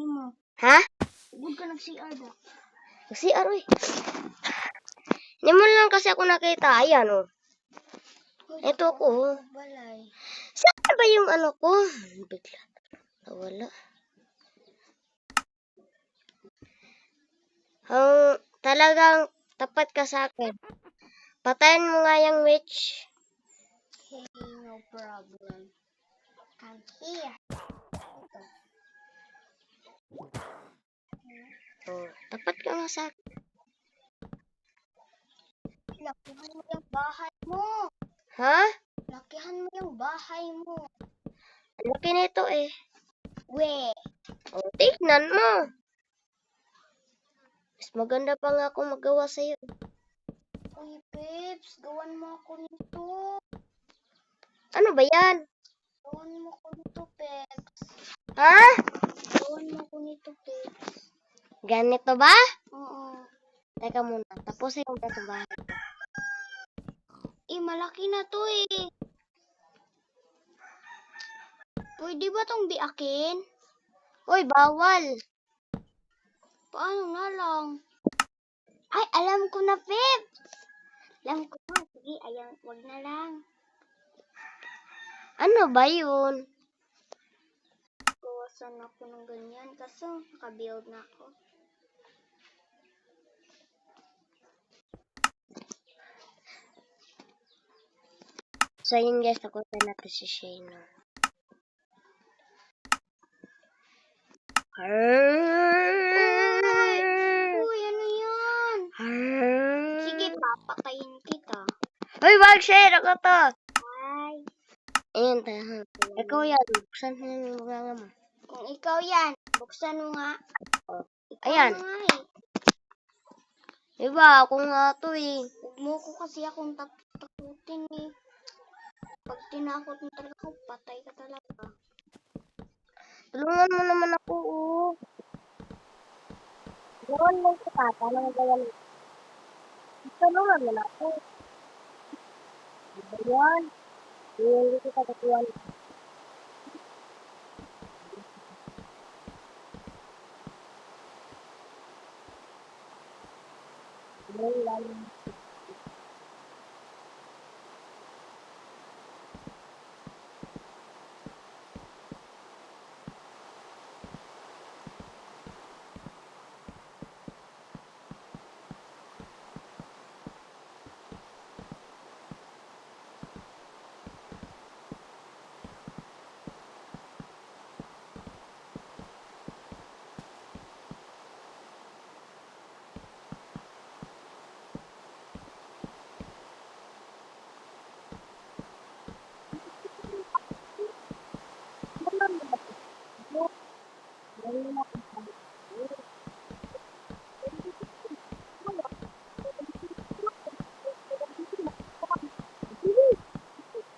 mo. Ha? Huwag ka nag-CR ba? CR, uy. Hindi mo lang kasi ako nakita. Ayan, oh. Ito ko. Balay. Saan ba yung ano ko? Bigla. Nawala. Talagang tapat ka sa akin. Patayin mo nga yung witch. Okay, no problem. I'm here. Oh, tapat ka nga sa akin. Lakihan mo yung bahay mo. Ha? Lakihan mo yung bahay mo. Laki nito eh. We. Oh, tignan mo. Mas maganda pa nga akong magawa sa'yo. Uy, Pips, gawan mo ako nito. Ano ba yan? Gawan mo ako nito, Pips. Ha? Gawan mo ako nito, Pips. Ganito ba? Oo. Teka muna. Tapusin mo na ito bahay. Malaki na to eh. Pwede ba tong biakin? Uy, bawal. Paano na lang? Ay, alam ko na, Pips. Alam ko na. Sige, ayan, wag na lang. Ano ba yun? Gawasan ako ng ganyan kasi naka-build na ako. So yun guys, nakuha natin si Shayna. Uy, ano yan? Sige, papatayin kita. Uy, wag share ako to. Ay, Ayan, tayo. Ikaw yan. Buksan mo yung mga mo. kung ikaw yan, buksan mo nga. Oh. Ikaw Ayan. na nga eh. Diba, ako nga to eh. Huwag mo ko kasi akong takutin eh. Pag tinakot mo talaga ako, patay ka talaga. Tulungan mo naman ako, oh. Gawan mo kita. Tanong gawan mo. Tulungan mo na ako. Diba yan? Hindi kita katuwan. Ayan.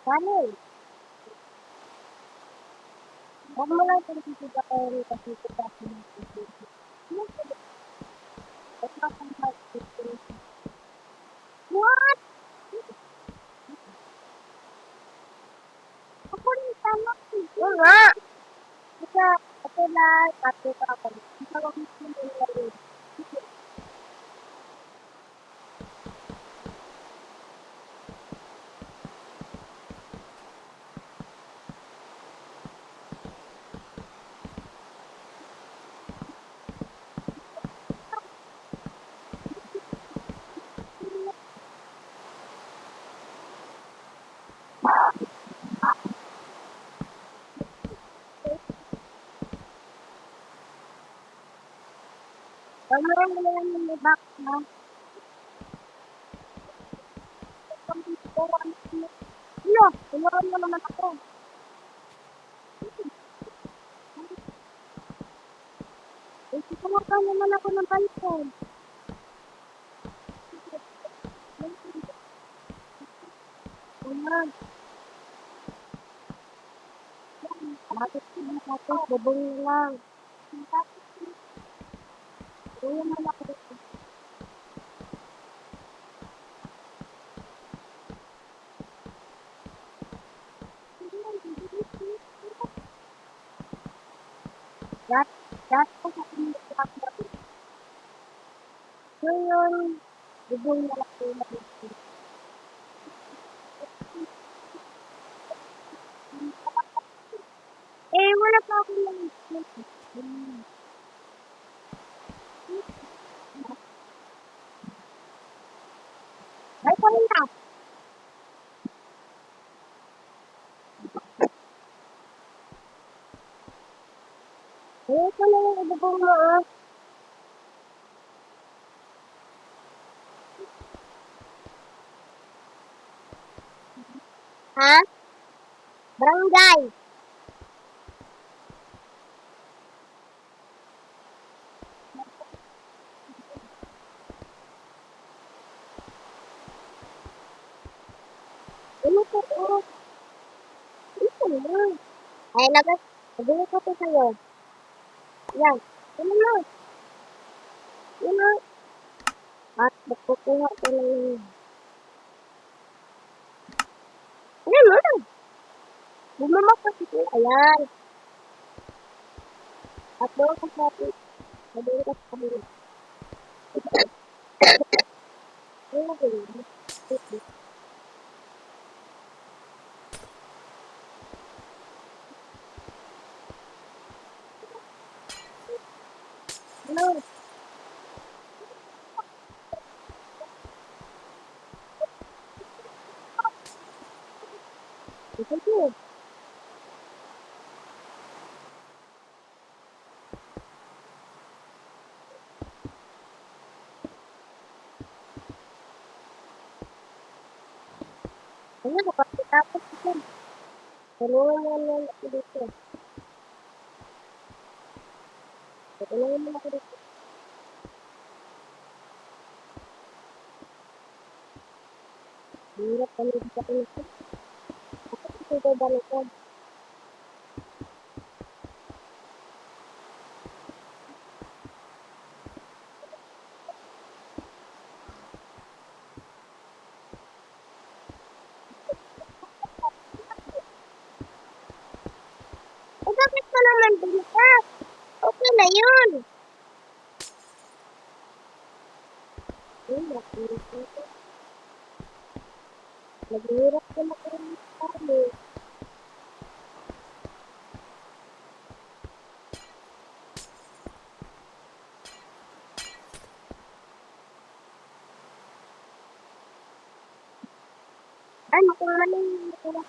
Daniel, huwag mo lang pinipigil ako kasi kita pinipigil. What? Ako rin tama. Oo nga. Kasi ito lang, tato ka ako. Ito lang yung Pamaran mo lang yung may box, ha? Ano? Tulungan mo naman ako. Tulungan ka naman ako ng balikan. Tulungan. Bakit sila tapos bubong lang? Tulungan mo ako. Dati ko sa pinagkakot. Ngayon, bigong na lang ko na dito. Wala pa ako lang. Ay, pa rin na. Ito na yung ibubong mo, oh. Ha? Barangay. Ano po, oh? Ito na. Ay, nabili ko ito sa'yo. Yan. Ano na? Yan na. At magkukuha ko na yun. Ayan mo na. Bumamak ka dito. Ayan. At doon ka sa atin. Nabili ka sa kabila. Ayan na po. Hello. Ito po. Ayan, kapag tapos ito. Tulungan mo naman ako dito. Tulungan mo ako dito. Hirap kami dito ako nito. Ako ito ba nito? Bakit ka naman dito? Okay na yun. Naghihirap ka na kami. Ano kung maling hirap?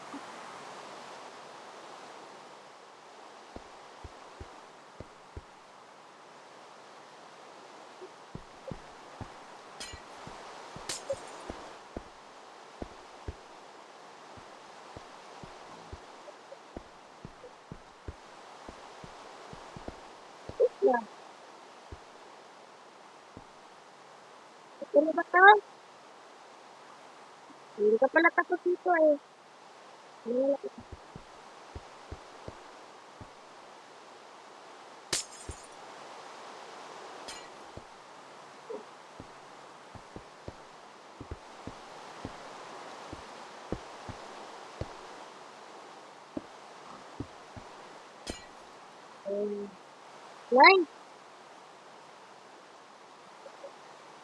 Yeah. Ano ba to? Hindi ka pala tapos dito eh. Wala ka. Nine.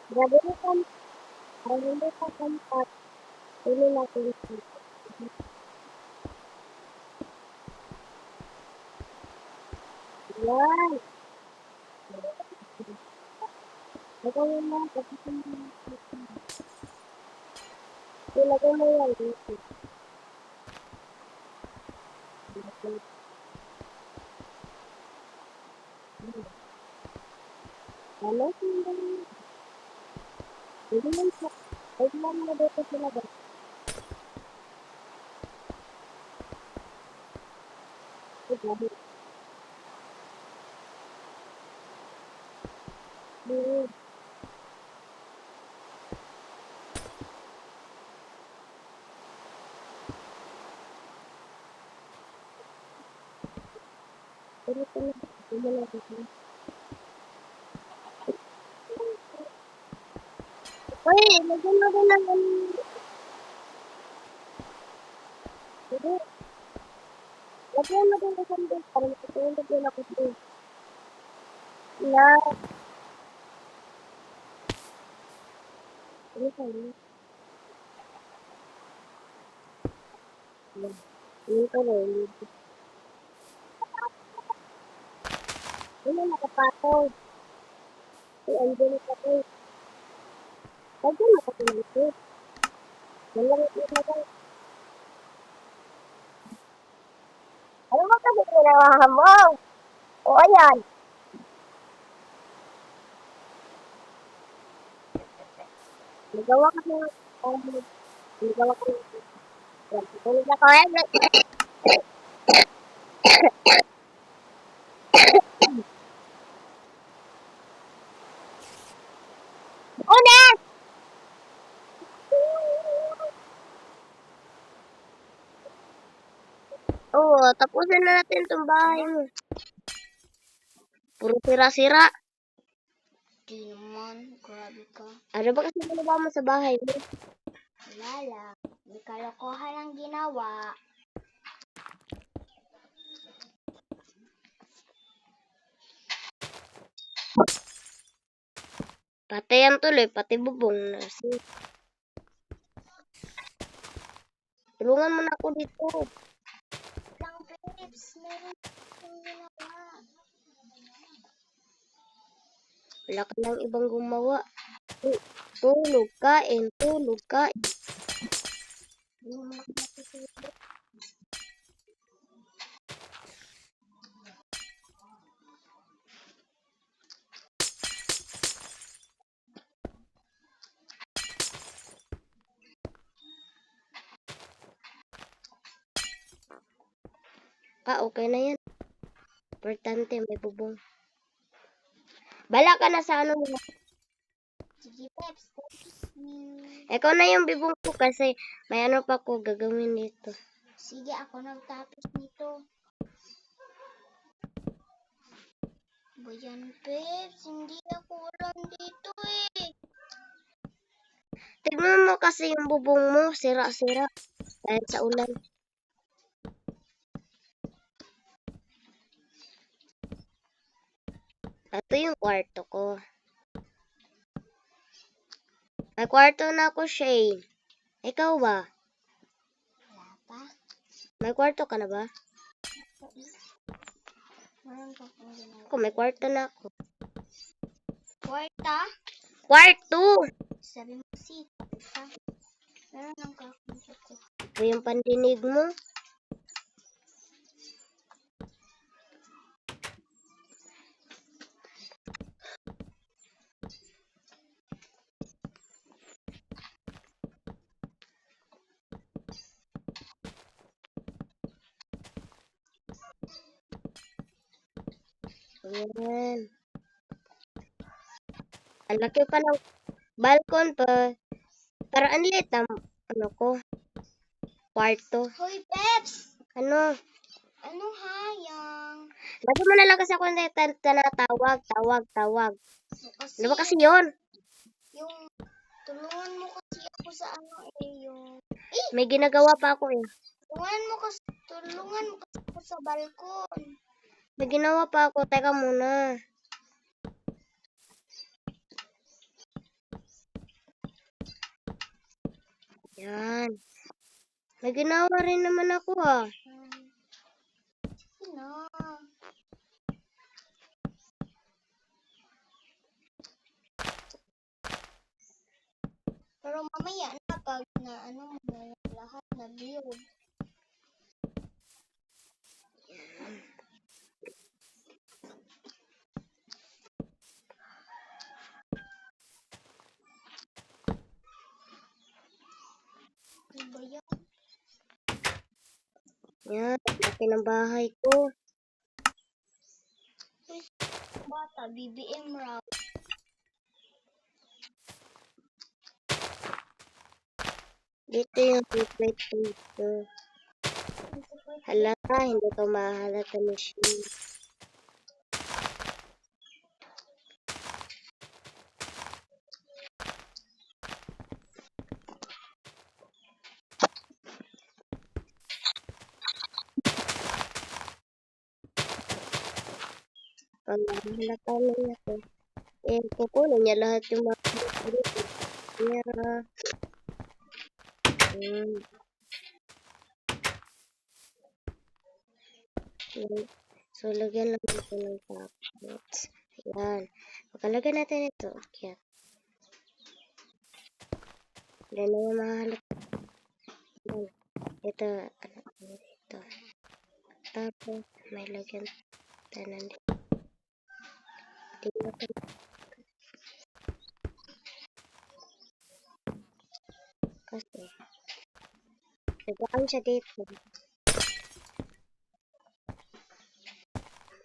Grabe na ka. Parang hindi ka kampat. Pili natin ito. Yan. Lagay mo na. Ilagay mo yan dito. Ano? Hindi mo siya. Huwag mo na dito sila ba? Grabe. Pero ito na. Hindi na dito. Uy, lagyan mo din ng ano. Hindi. Lagyan mo din ng sandal para makatulog din ako dito. Na. Ano ka na? Yun ka na. Ano nakapatol? Ay, andyan ka po. Andyan nakapatol. Malamit na ba? Ano ba kasi ginawa mo? O ayan. Nagawa ka na. Nagawa ka na. Tulog ako eh. Una! Oo, tapusin na natin itong bahay mo. Puro sira-sira. Di naman, grabe ka. Ano ba kasi ginawa mo sa bahay mo? Wala lang. May kalokohan ang ginawa. Pati yan tuloy, pati bubong na. Tulungan mo na ako dito. Lang, babes. Meron akong ginawa. Wala ka nang ibang gumawa. Tulog, kain, tulog, kain. Hindi naman ako natutulog. Okay na yan. Importante, may bubong. Bala ka na sa ano mo. Sige, babes. Ikaw na yung bibong ko kasi may ano pa ko gagawin dito. Sige, ako nagtapos nito. Bayan, babes. Hindi ako ulan dito eh. Tignan mo kasi yung bubong mo, sira-sira. Dahil sa ulan. Ito yung kwarto ko. May kwarto na ako, Shane. Ikaw ba? Wala pa. May kwarto ka na ba? Meron pa akong ginawa. Ako, may kwarto na ako. Kwarta? Kwarto! Sabi mo si ha? Meron ang kakunti ko. Ito yung pandinig mo. Ayan. Ang laki pa ng balkon pa. Pero ang liit na ano ko. Kwarto. Hoy, Peps! Ano? Anong hayang? Lagi mo na lang kasi ako tinatawag, tawag. Kasi, Ano ba kasi yun? yung tulungan mo kasi ako sa ano yung May ginagawa pa ako eh. tulungan mo kasi ako sa balkon. May ginawa pa ako. Teka muna. Yan. May ginawa rin naman ako ah. Sige na. Pero mamaya na pag na ano mo na yung lahat na build. Ano ba yan? Yan. Laki ng bahay ko. Bata, BBM raw. Dito yung secret dito. Hala, hindi ko mahalata machine. Pag halata na niya to, kukunin niya lahat yung mga niya. So, lagyan lang natin ng packets. Ayan. Pagkalagyan natin ito, okay. Yan na yung mga halata. Ito, ito. Tapos, may lagyan tayo dito. Tingnan ko. Kasi, nagkaan siya dito.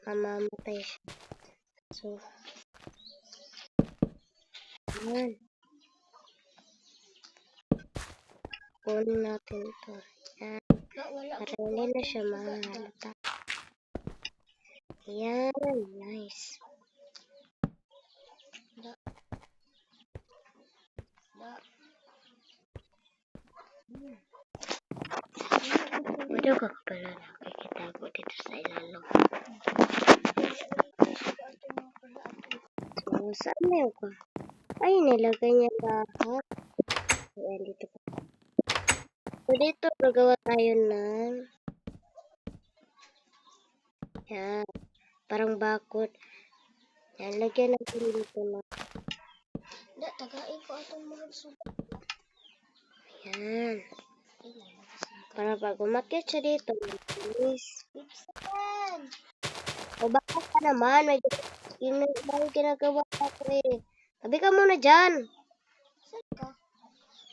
Mamamatay siya. So, ayan. Kunin natin ito. Ayan. Para hindi na siya mahalata. Ayan. Nice. Pwede ka pala nakikita ko dito sa ilalim. So, saan na yun ko? Ay, nilagay niya lahat. Ayan, dito pa. So, dito gagawa tayo ng yan. Parang bakod. Yan, lagyan natin dito na. Tagain ko atong mga sugat. Yan. Para pag umakyat siya dito, please. Pipsan! O baka ka naman, may ginagawa ako eh. Tabi ka muna dyan. Saan ka?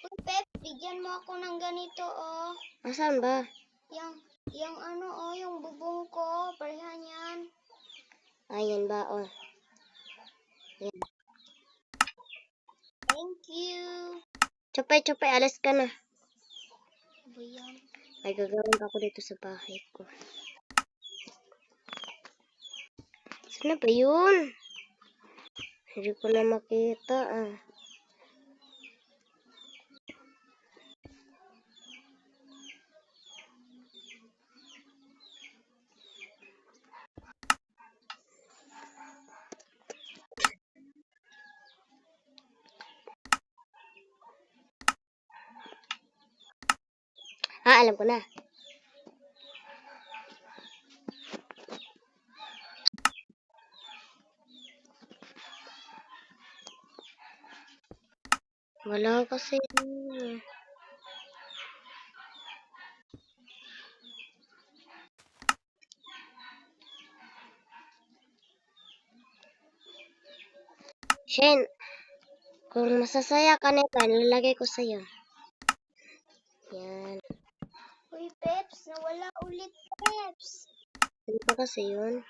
Uy, Pep, bigyan mo ako ng ganito, oh. Nasaan ba? Yung ano, oh, yung bubong ko. Parehan yan. Ayan ba, oh. Yan. Thank you. Chopay, alas ka na. Ano yan? May gagawin ako dito sa bahay ko. Saan ba yun? Hindi ko na makita, ah. Alam ko na. Wala kasi. Shane, kung masasaya ka nito, lalagay ko sa'yo. Yan. Uy, Peps, nawala ulit, Peps. Ano pa kasi yun?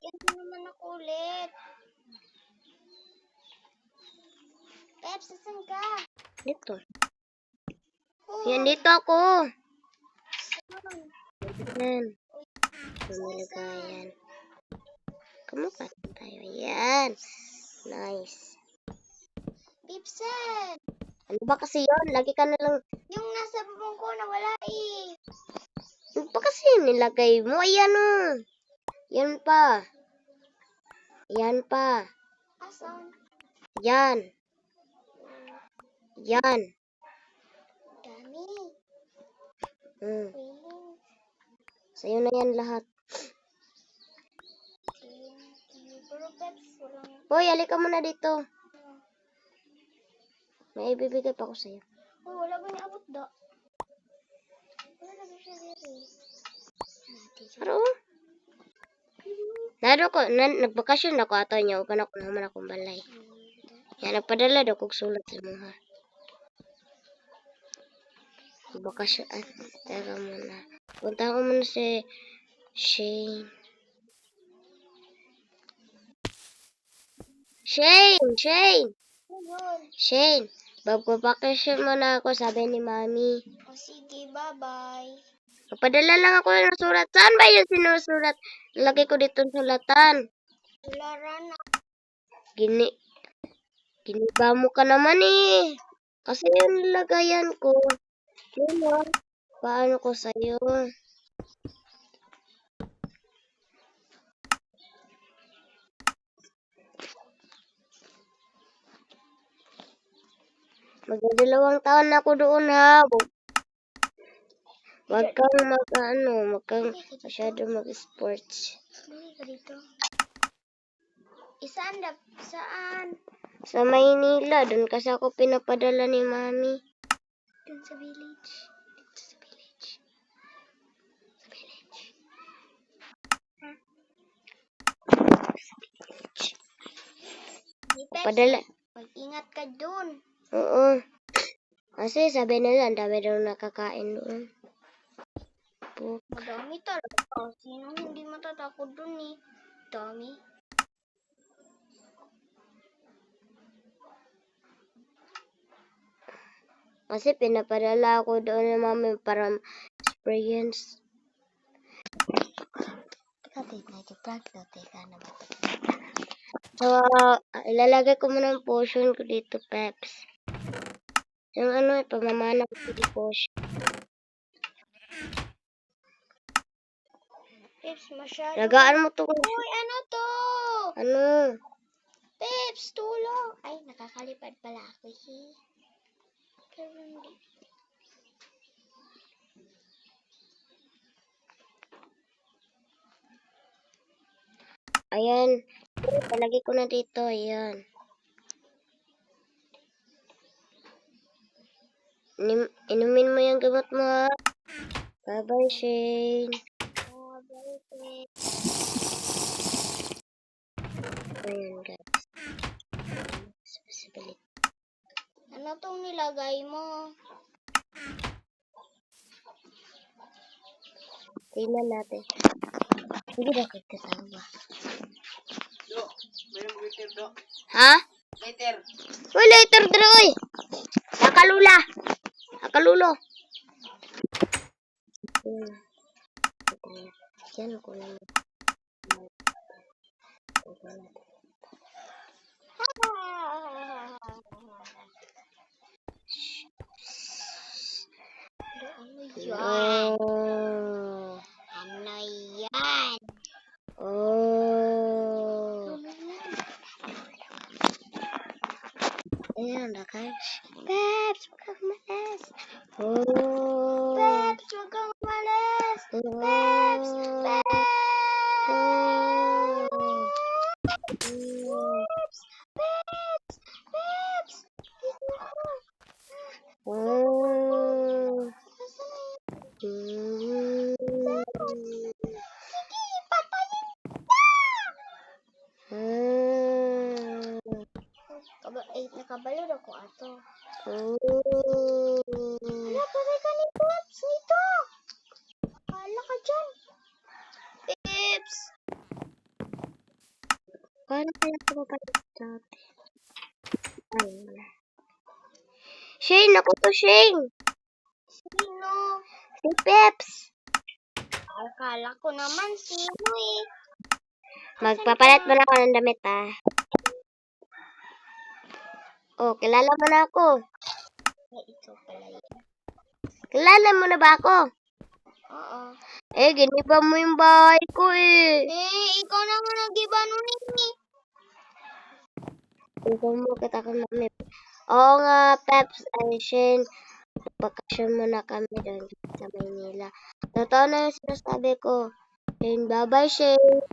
Yan mo naman ako ulit. Peps, nasan ka? Dito. Oh, Yan, dito ako. saan? Yan. Lumilagayan. Kumukha tayo. Yan. Nice. Pipsan! Ano ba kasi yun? Lagi ka na lang. Yung nasa bubong ko, nawala eh. Ano pa kasi nilagay mo? Ayan o. Yan pa. Yan pa. Asan? Yan. Yan. Dami. Hmm. Feeling. Sa'yo na yan lahat. Pero Peps, walang... Hoy, halika muna dito. May ibibigay pa ako sa'yo. Uy, wala ba yung abot da? Wala na ba siya dito? Pero, naro ko, nagbakasyon ako ato niya. Upan ako naman akong balay. Yan, nagpadala daw kong sulat sa mga. Bakasyon. Teka muna. Punta ko muna si Shane. Shane, magbabakasyon muna ako, sabi ni Mami. O sige, bye-bye. Papadala lang ako ng sulat. Saan ba yung sinusulat? Lagay ko dito ng sulatan. Tularan na. Giniba mo ka naman eh. Kasi yung lagayan ko. Yun o. Paano ko sa'yo? Magdadalawang taon na ako doon ha. Wag kang wag kang masyado mag-sports. Dali ka dito. Saan? Sa Maynila, doon kasi ako pinapadala ni Mami. Dun sa village. Dito sa village. Sa village. Ha? Padala. Mag-ingat ka dun. Oo. Kasi sabi nila, ang dami daw nakakain doon. Madami talaga. Sino hindi matatakot dun eh? Dami. Kasi pinapadala ako doon ni Mami para experience. So, ilalagay ko muna ang potion ko dito, Peps. Yung pamamana ko dito potion. Peps, masyado. Lagaan mo to. Uy, ano to? Ano? Peps, tulong. Ay, nakakalipad pala ako. Pero hindi. Ayan. Palagay ko na dito. Ayan. Inumin mo yung gamot mo, ha? Bye-bye, Shane. Ayan, guys. Ano tong nilagay mo? Tingnan natin. Hindi na kasama. Ha? Later. Uy, later, Droy! Nakalula! Nakalulo! Yan ko lang. Yan. Oh. Ano yan? Oh. Ayan na, guys. Peps, huwag kang umalis. Oh. Peps, huwag kang umalis. Oh. Peps, Peps. Oh. Peps, Peps, Peps. Dito ako. Oh. Nasaan na yun? Mm. Sige, patayin kita. Nakabalod ako ato. Oh. Wala, patay ka ni Peps nito. Hala ka dyan. Peps. Paano kaya ito mapalit dati? Ay, wala. Shane! Ako to, Shane! Sino? Si Peps! Akala ko naman sino eh. Magpapalit mo na ako ng damit, ha? Oh, kilala mo na ako. Ay, ito pala yun. Kilala mo na ba ako? Oo. Giniba mo yung bahay ko, eh. Ikaw naman nag-iba nun eh. Ikaw mo kita kang damit. Oo nga, Peps. Ay, Shane. Bakasyon muna kami doon sa Maynila. Totoo na yung sinasabi ko. Shane, bye-bye, Shane.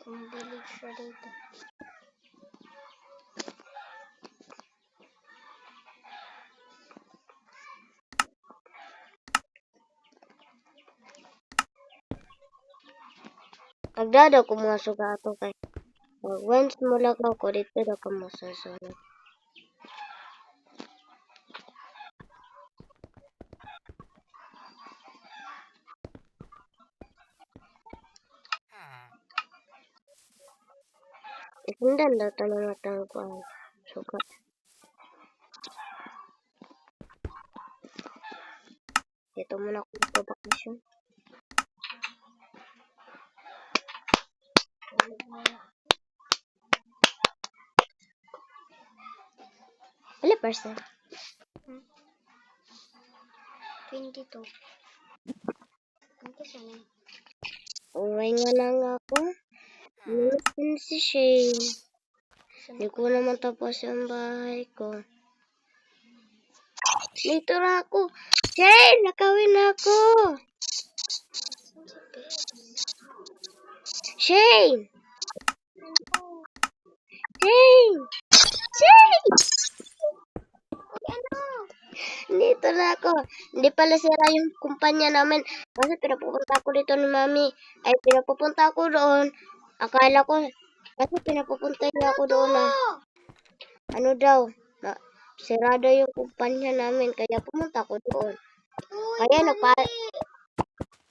Umbilig siya dito. Pagdadaw ko mga sugato kay. Once mo lang ako dito na ka masasunod. Isundan daw ito ng matang ko ang sugat. Dito muna ako magpabakasyon. Wala person. 22. Ano sana? Uwi nga lang ako. Nasaan si Shane? Hindi ko naman tapos yung bahay ko. Dito na ako. Shane, nakawin na ako. Shane! Shane! Shane! Ano? Dito na ako. Hindi pala sira yung kumpanya namin. Kasi pinapupunta ako dito ni Mami. Ay, pinapupunta ako doon. Akala ko, kasi pinapupunta niya ako doon na, ano daw, na, sira daw yung kumpanya namin. Kaya pumunta ako doon. Uy, Kaya nagpa...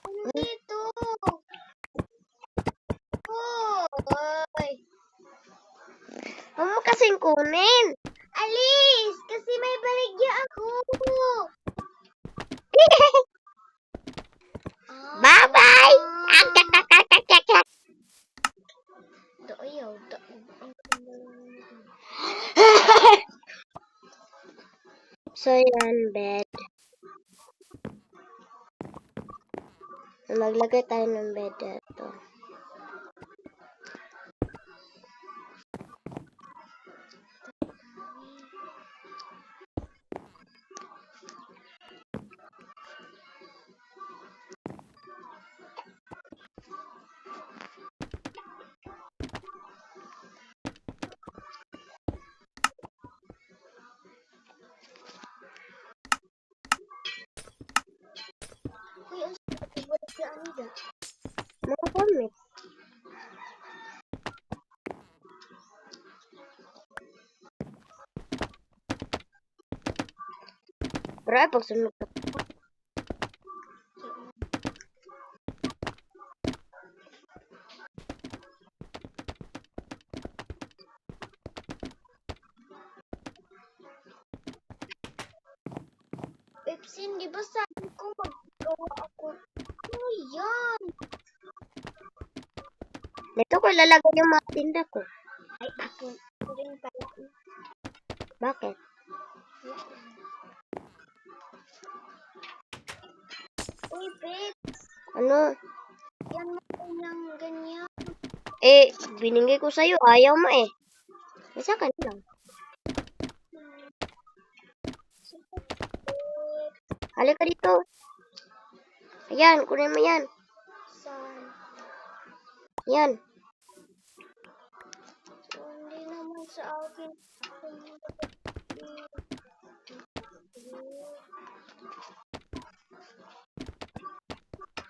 ano dito? Uy. Huwag mo kasing kunin. Alis! Kasi may baligya ako. Bye-bye! Ayaw. So, yan, bed. Maglagay tayo ng bed dito. Uy, ang sarap ng baligya nila. Mga gamit. Pero ay, pag sunog ka. Pepsin, di ba sabi ko maggawa ako? Ano yan? Dito ko ilalagay yung mga tinda ko. Ay, ako rin pala. Bakit? Uy, Peps. Ano? Yan mo lang ganyan. Eh, binigay ko sa'yo. Ayaw mo eh. Isa ka na lang. Halika dito. Ayan, kunin mo yan. Saan? Yan. Hindi naman sa akin.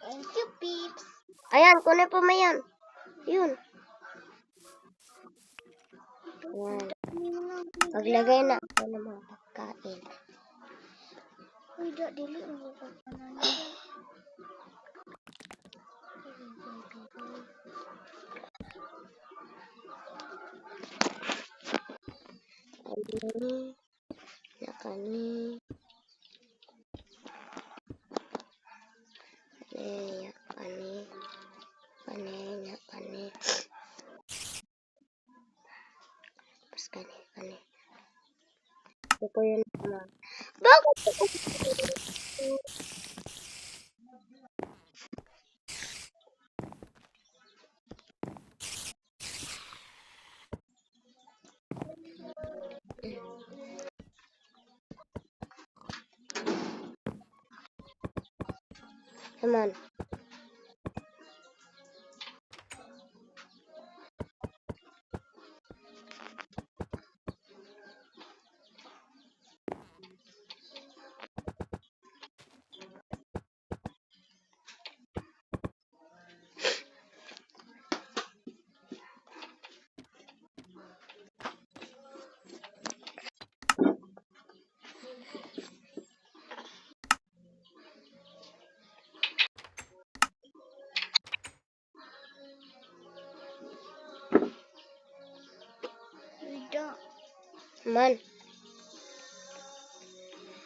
Thank you, Peeps. Ayan, kunin po mo yan. Yun. Yan. Maglagay na ako ng mga pagkain. Uy, dili mo ko kanan. Kani. Nakani. Kani. Kani. Kani. Tapos kani. Ito po yun naman. Bakit ito? Come on. Come on.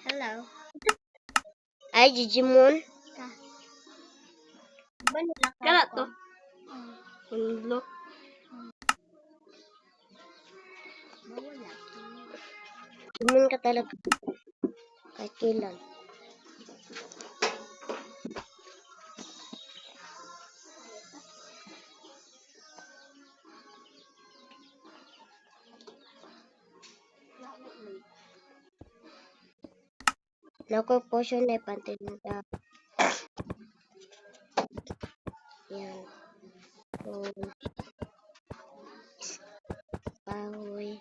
Hello. Ay, Jijimon. Ba nila ka? Kala to. Hello. Jijimon ka talaga. Kahit kailan. Naku, potion na pantinda. Yan. Kahoy.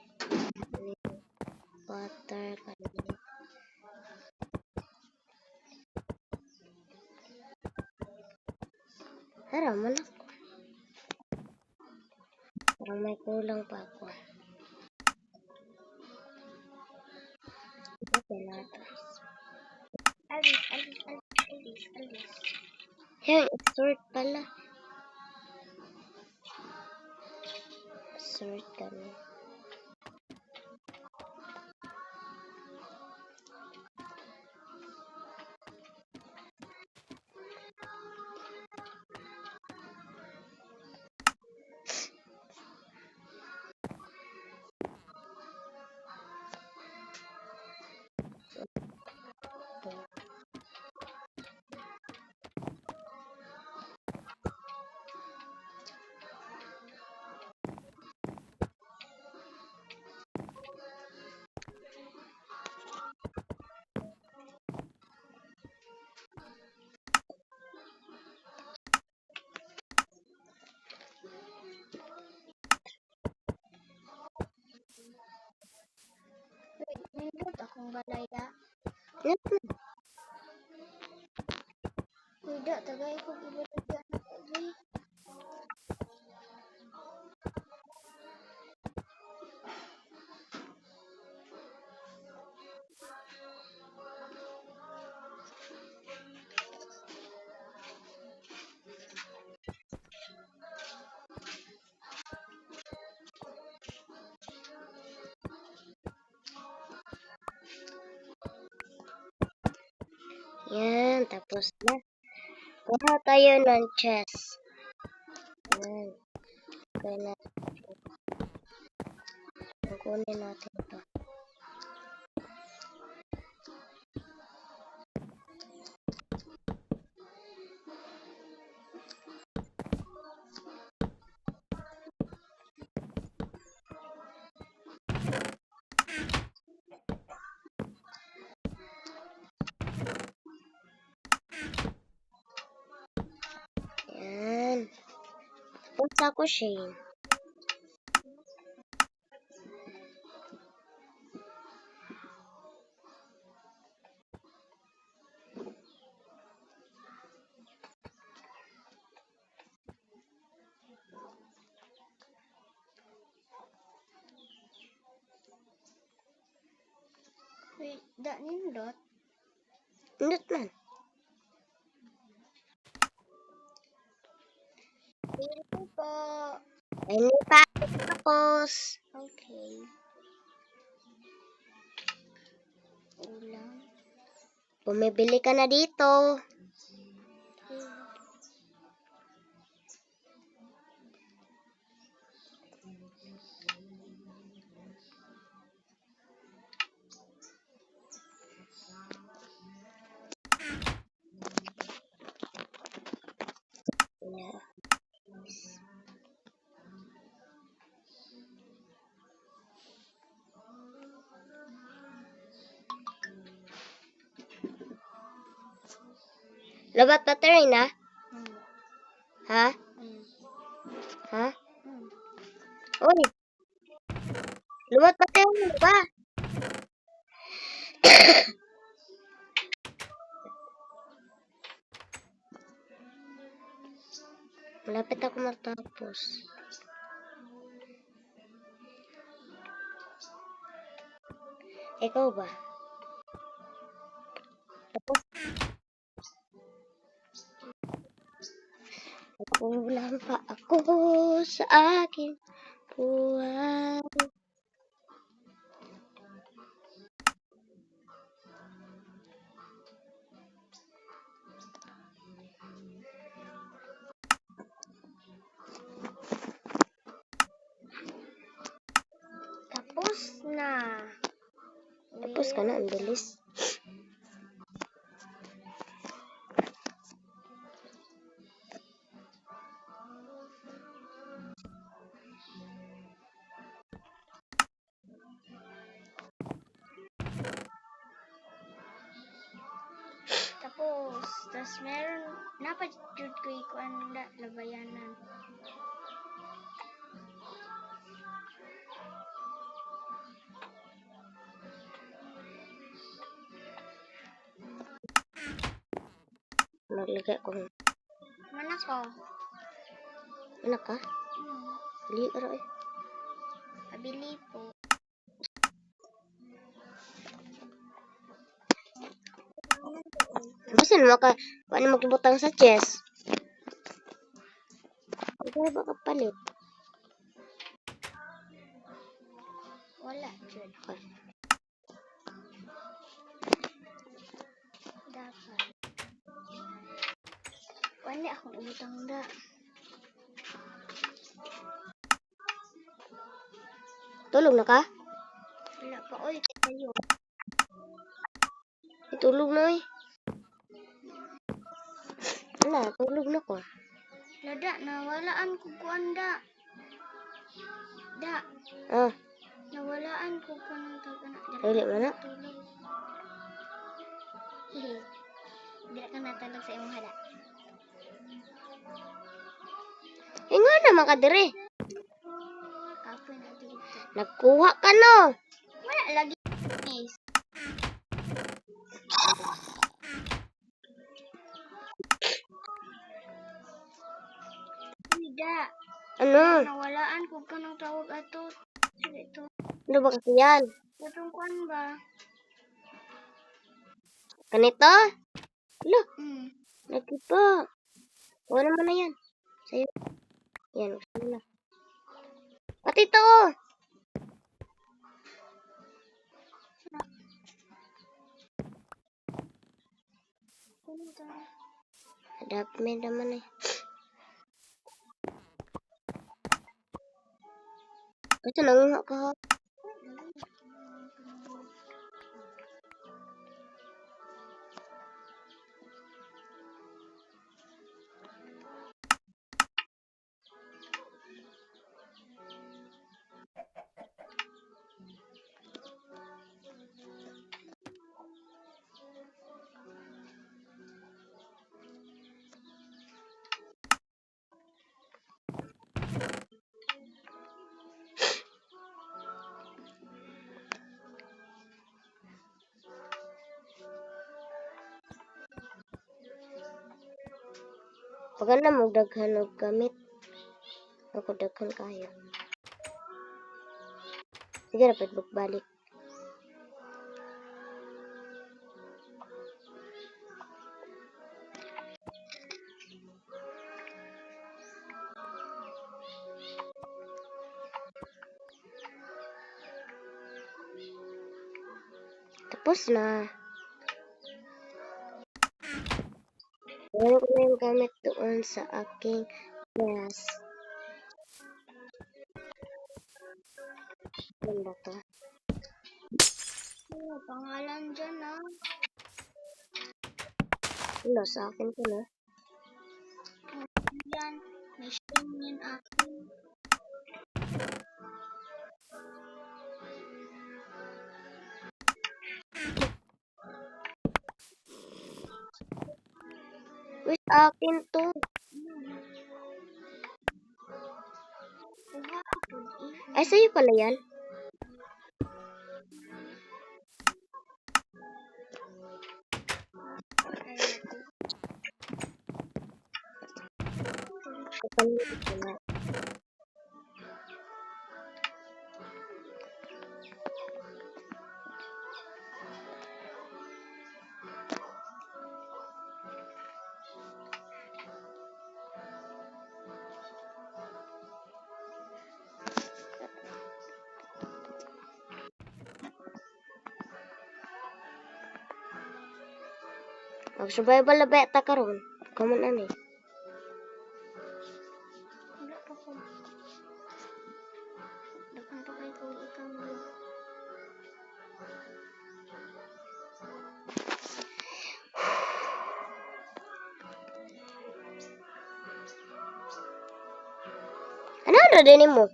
Water. Kanina. Harap mo na. Parang may kulang pa ako. Alis. Yan, sort pala. Sort kami. Nindot akong balaya. Yan. Kuda, tagay ko ibalagyan na lagi. Yan, tapos na. Kuha tayo ng chest. Yan. Kaya na. Kukunin natin ito. Yan. Tapos ako, Shane. Wait, da nindot. Indot man. Thank you po. Hindi pa tapos. Okay. Ulam. Bumibili ka na dito. Okay. Yeah. Labat battery na? Ha? Ha? Uy! Lumat battery na ba? Malapit ako matapos. Ikaw ba? Tapos. Kulang pa ako sa akin buhay. Tapos na. Tapos ka na, ang bilis. Tapos, meron, napajud ko ikuan da, labayanan. Naglagay ko. Mana ko? Anak ka? Bili ka rin. Pabili po. Basta paano magbutang sa chess? Ano ba kapalit? Wala, jud. Okay. Dapat. Wala akong umutang da. Tulog na ka? Wala pa, oy, kayo. Tulog na eh. Wala, tulog na ko. Lada, nawalaan ko kuan da. Da, Ah, nawalaan ko kuan ng taga na. dali man na. Tulog. Hehe. Dila ka natulog sa imong hada. Nga naman ka dire. Kapoy na dito. Nagkuha ka no. Wala lagi. Nice. Tidak. Ano? Nawalaan ko ka ng tawag ato. Ito. Ano ba kasi yan? Itong kuan ba? Ganito? Lo, Hmm. lagi pa. Wala naman na yan. Sa'yo. Yan, gusto mo na. Pati ito. Hadap may naman eh. Ito nangunga ka. Pag na magdaghan og gamit. Ako daghan kayo. Sige, dapat balik. Tapos na. Meron ko na yung gamit doon sa aking desk. Ano ba to? Ano pangalan dyan ah? Ano, sa akin to na. Yan. May stream yan akin. Uy, sa akin to. Kuha ako. Ay, sa'yo pala yan. Kapalitin ko na. Mag-survival na beta karon. Kaman ano eh. Wala pa ko. Dakan pa kayo kung ikaw mo. Ano na din mo?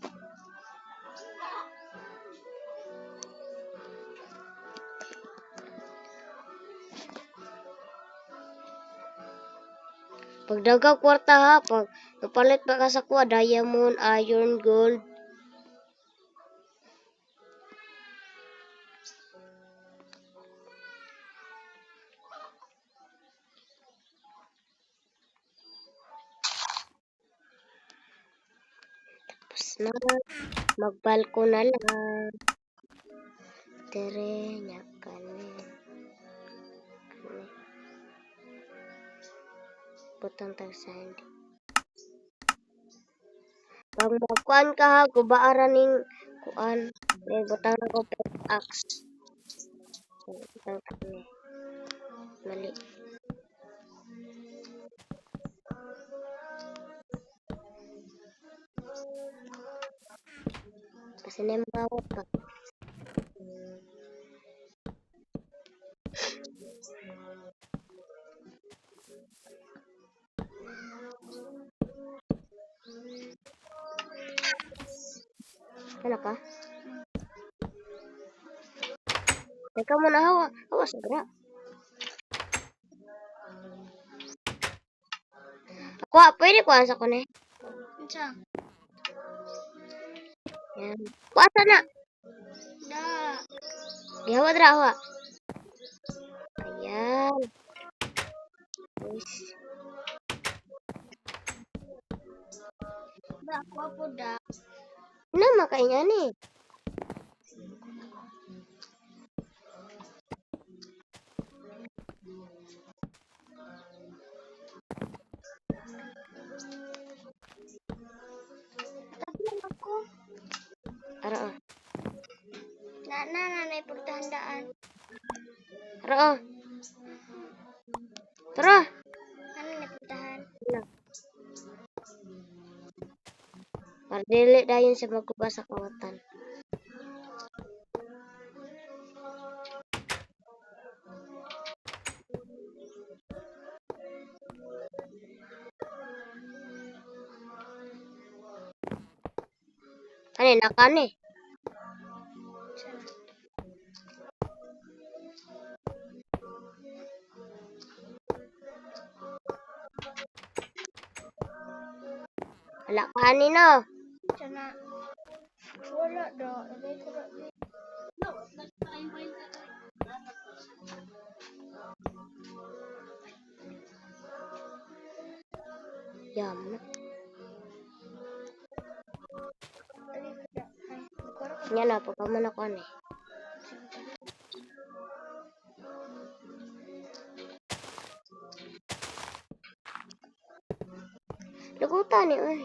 Pag daghang kwarta ha, pag napalit pa ka sa kuha, diamond, iron, gold. Tapos na, magbalko na lang. Tere, nya kani. Butang tag sand. Pag magkuan ka ha, gubaaran ning kuan. Butang na ko axe. Butang kani. Mali. Kasi na yung bawat pa. Ano ka? Teka muna, hawa. Hawa sa gra. Ako, pwede ko sa ko na eh. Unsa? Yan. Kuasa na. Da. Gihawa dra, hawa. Ayan. Yes. Da ako da. Ano makainya ni? Tabi ako. Ara, ah. Nanay pagtahandaan. Ara, ah. Tara. Ano na pagtahan? Ano? Para dili dayon sa magkuba sa kawatan. Ano, nakani? Wala ka ni no. Sana. Wala da. Lagay ko da. Yam. Lagay ko da. Ay, magkoro ko. Nya na, pagka na ko ni. Lugutan ni, uy.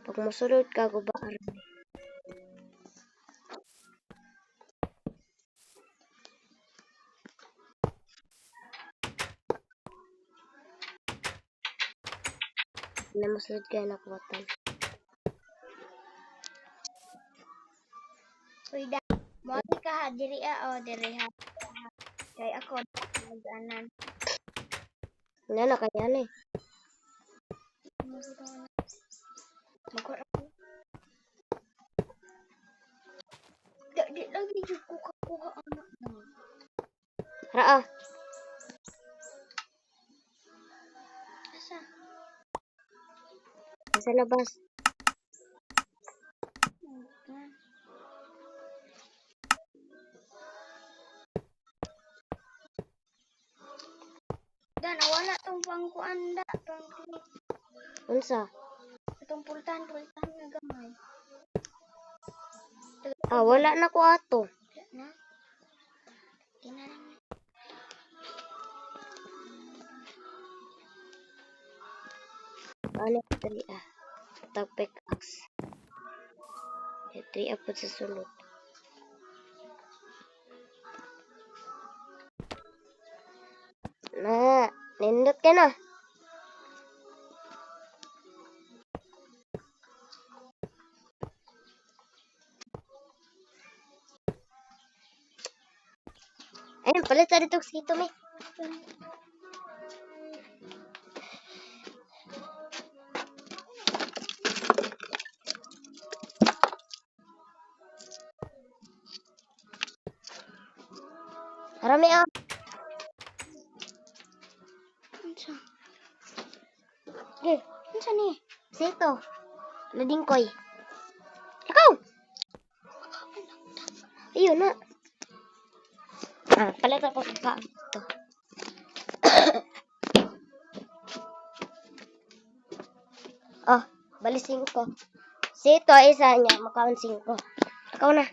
Pag musulod ka, gubaan. Na musulod ka na kawatan. Uy da. Mo ka ha diri o diri ha. Kay ako nag-anan. Nya na kanya ni. Magkoro ko. Di lagi jud ko kakuha anak mo. Ara, ah. Asa? Nasa labas. Dan wala tong pangkuan da, tong Unsa? itong pultahan nga gamay. Ah, wala na ko ato. Na. Kinalang. Ano ko dali ah. Tag pickaxe. Dali apod sa sulod. Na, nindot ka na. Ayun, palit sa dito sito, may. Marami ah. Unsa? Okay, Unsa ni? sito. Ladingkoy. Ikaw! Ayun na. Palit ako ka. Ito. Oh, bali 5. Sito, isa niya. Makaon 5. Ikaw na.